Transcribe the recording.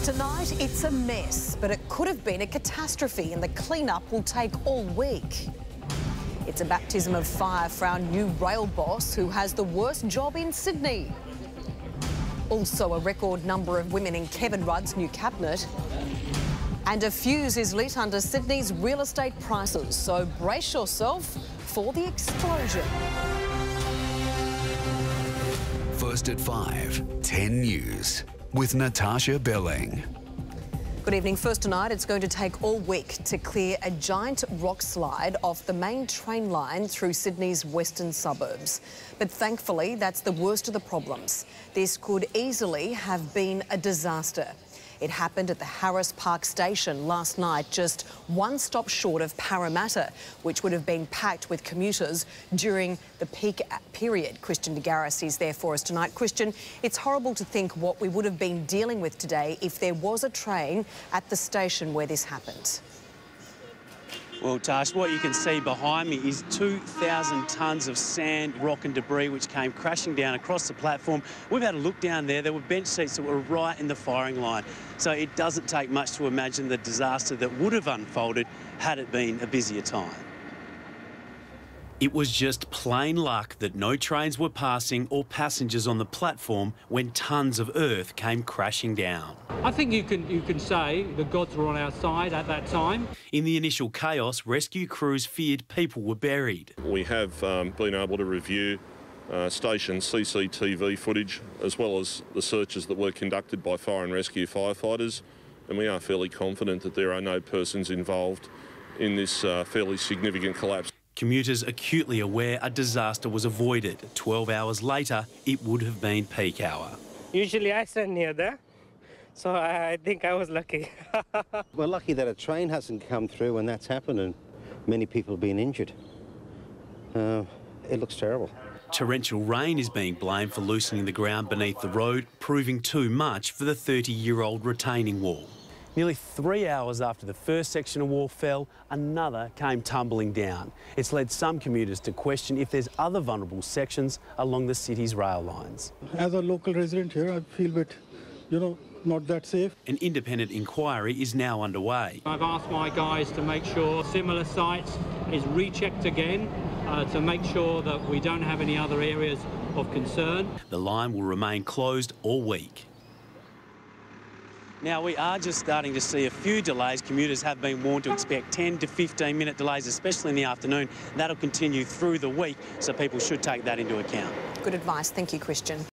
Tonight, it's a mess, but it could have been a catastrophe and the clean-up will take all week. It's a baptism of fire for our new rail boss who has the worst job in Sydney. Also, a record number of women in Kevin Rudd's new cabinet. And a fuse is lit under Sydney's real estate prices, so brace yourself for the explosion. First at 5, 10 News with Natasha Belling. Good evening. First tonight, it's going to take all week to clear a giant rock slide off the main train line through Sydney's western suburbs. But thankfully, that's the worst of the problems. This could easily have been a disaster. It happened at the Harris Park station last night, just one stop short of Parramatta, which would have been packed with commuters during the peak period. CHRISTIEN GARIS is there for us tonight. CHRISTIEN, it's horrible to think what we would have been dealing with today if there was a train at the station where this happened. Well, Tash, what you can see behind me is 2,000 tonnes of sand, rock and debris which came crashing down across the platform. We've had a look down there. There were bench seats that were right in the firing line. So it doesn't take much to imagine the disaster that would have unfolded had it been a busier time. It was just plain luck that no trains were passing or passengers on the platform when tonnes of earth came crashing down. I think you can say the gods were on our side at that time. In the initial chaos, rescue crews feared people were buried. We have been able to review station CCTV footage as well as the searches that were conducted by fire and rescue firefighters, and we are fairly confident that there are no persons involved in this fairly significant collapse. Commuters acutely aware a disaster was avoided. 12 hours later, it would have been peak hour. Usually I stand near there, so I think I was lucky. We're lucky that a train hasn't come through when that's happened and many people have been injured. It looks terrible. Torrential rain is being blamed for loosening the ground beneath the road, proving too much for the 30-year-old retaining wall. Nearly 3 hours after the first section of wall fell, another came tumbling down. It's led some commuters to question if there's other vulnerable sections along the city's rail lines. As a local resident here, I feel a bit, not that safe. An independent inquiry is now underway. I've asked my guys to make sure similar sites is rechecked again to make sure that we don't have any other areas of concern. The line will remain closed all week. Now, we are just starting to see a few delays. Commuters have been warned to expect 10 to 15-minute delays, especially in the afternoon. That'll continue through the week, so people should take that into account. Good advice. Thank you, CHRISTIEN.